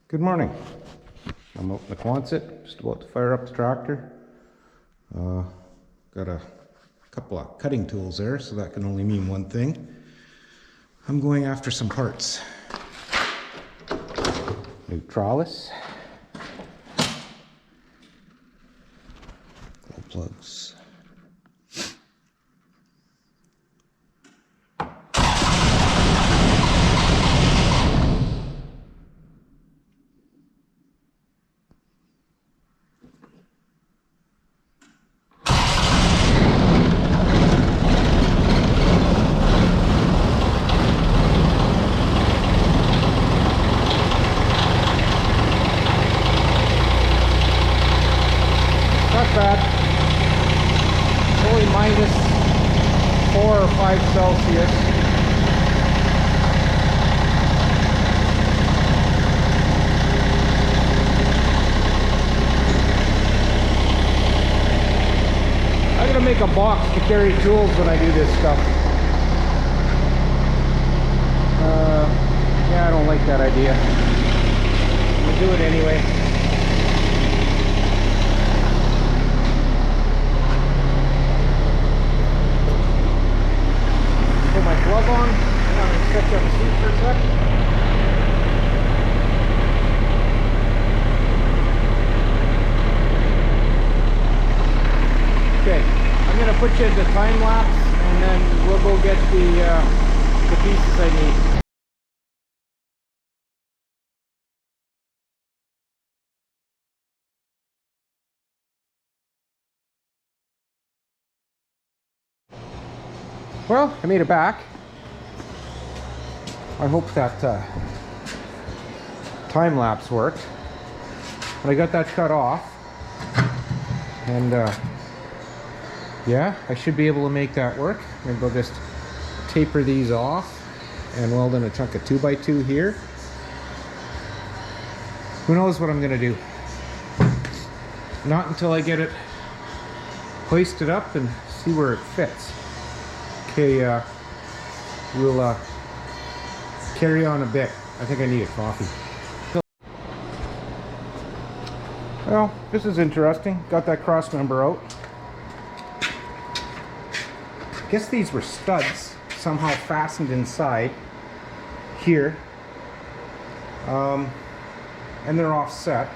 Good morning. I'm out in the Quonset, just about to fire up the tractor. Got a couple of cutting tools there, so that can only mean one thing. I'm going after some parts. New trellis. Glow plugs. Not bad. It's only minus 4 or 5 Celsius. I'm gonna make a box to carry tools when I do this stuff. Yeah, I don't like that idea. I'm gonna do it anyway. Put my glove on. I'm gonna set up the seat for a sec. Okay, I'm gonna put you in the time lapse, and then we'll go get the pieces I need. Well, I made it back. I hope that time lapse worked. But I got that cut off, and yeah, I should be able to make that work. Maybe I'll just taper these off and weld in a chunk of 2x2 here. Who knows what I'm gonna do? Not until I get it hoisted up and see where it fits. Okay, we'll carry on a bit. I think I need a coffee. Well, this is interesting. Got that cross member out. I guess these were studs somehow fastened inside here, and they're offset.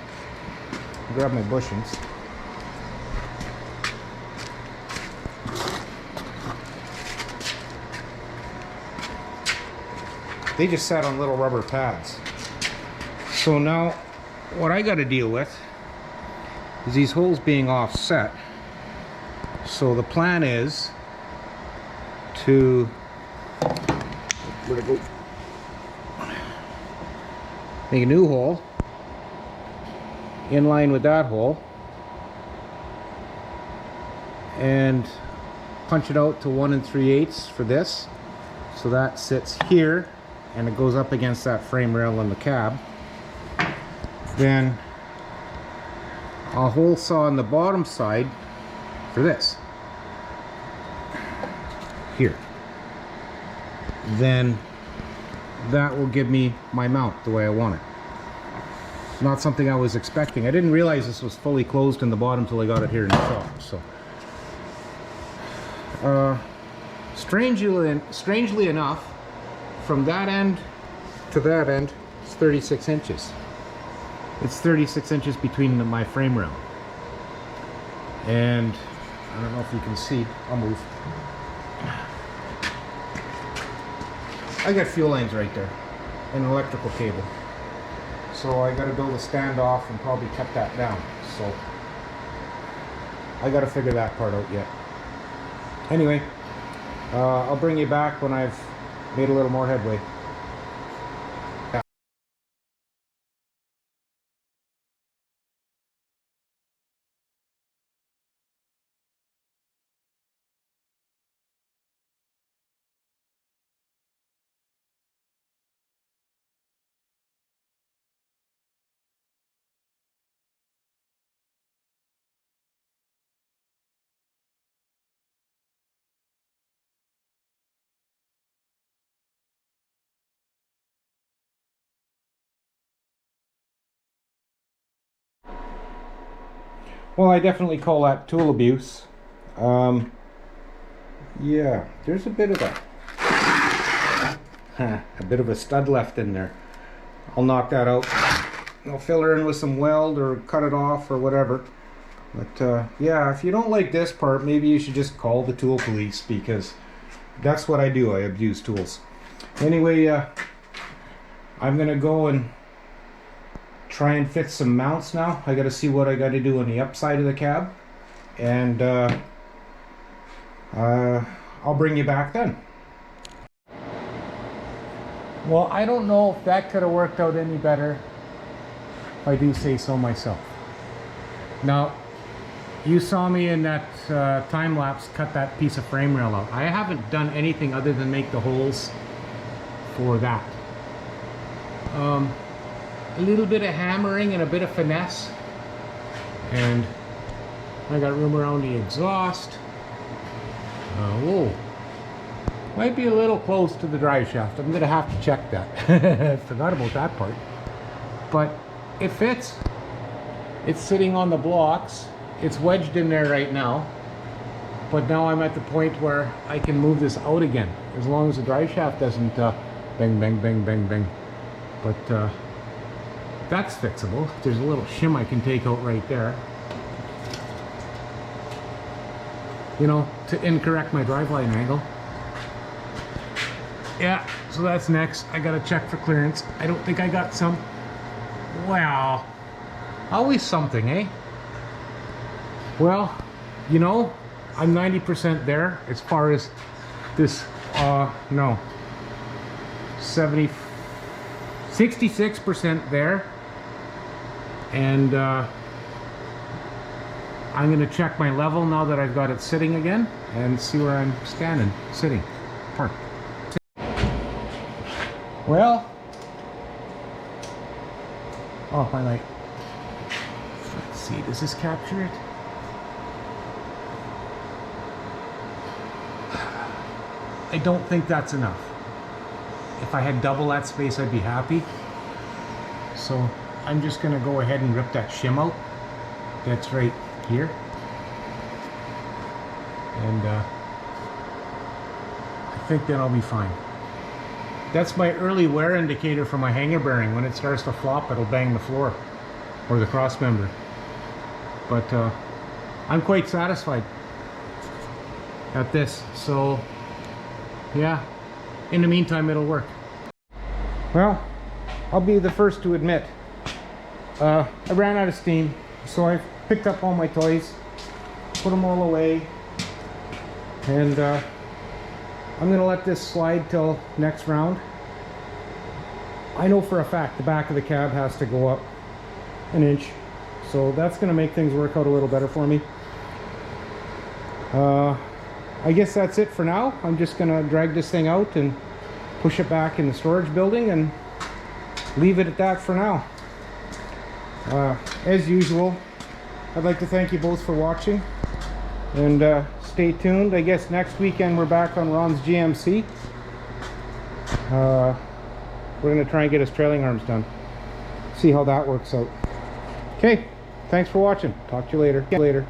I'll grab my bushings. They just sat on little rubber pads. So now what I got to deal with is these holes being offset. So the plan is to make a new hole in line with that hole and punch it out to 1 3/8 for this. So that sits here and it goes up against that frame rail in the cab. Then a hole saw on the bottom side for this here. Then that will give me my mount the way I want it. It's not something I was expecting. I didn't realize this was fully closed in the bottom till I got it here in the shop. So strangely enough, from that end to that end, it's 36 inches. It's 36 inches between my frame rail. And I don't know if you can see, I'll move. I got fuel lines right there, and an electrical cable. So I gotta build a standoff and probably cut that down. So I gotta figure that part out yet. Anyway, I'll bring you back when I've made a little more headway. Well, I definitely call that tool abuse. Yeah, there's a bit of a bit of a stud left in there. I'll knock that out. I'll fill her in with some weld or cut it off or whatever. But yeah, if you don't like this part, maybe you should just call the tool police, because that's what I do. I abuse tools. Anyway, I'm gonna go and try and fit some mounts now. I gotta see what I gotta do on the upside of the cab, and I'll bring you back then. Well, I don't know if that could have worked out any better, if I do say so myself. Now, you saw me in that time lapse cut that piece of frame rail out. I haven't done anything other than make the holes for that. A little bit of hammering and a bit of finesse, and I got room around the exhaust. Whoa, might be a little close to the drive shaft. I'm gonna have to check that. Forgot about that part, but it fits. It's sitting on the blocks. It's wedged in there right now, but now I'm at the point where I can move this out again, as long as the drive shaft doesn't bang, bang, bang, bang, bang. But that's fixable. There's a little shim I can take out right there, you know, to incorrect my driveline angle. Yeah, so that's next. I gotta check for clearance. I don't think I got some. Wow, always something, eh? Well, you know, I'm 90% there as far as this, no, 66% there. And I'm gonna check my level now that I've got it sitting again, and see where I'm standing, sitting, parked. Well, oh, my light. Let's see, does this capture it? I don't think that's enough. If I had double that space, I'd be happy. So I'm just gonna go ahead and rip that shim out. That's right here. And I think then I'll be fine. That's my early wear indicator for my hanger bearing. When it starts to flop, it'll bang the floor or the cross member. But I'm quite satisfied at this. So yeah, in the meantime, it'll work. Well, I'll be the first to admit, I ran out of steam, so I picked up all my toys, put them all away, and I'm gonna let this slide till next round. I know for a fact the back of the cab has to go up an inch, so that's gonna make things work out a little better for me. I guess that's it for now. I'm just gonna drag this thing out and push it back in the storage building and leave it at that for now. As usual, I'd like to thank you both for watching, and stay tuned. I guess next weekend we're back on Ron's GMC. We're gonna try and get his trailing arms done. See how that works out. Okay, thanks for watching. Talk to you later.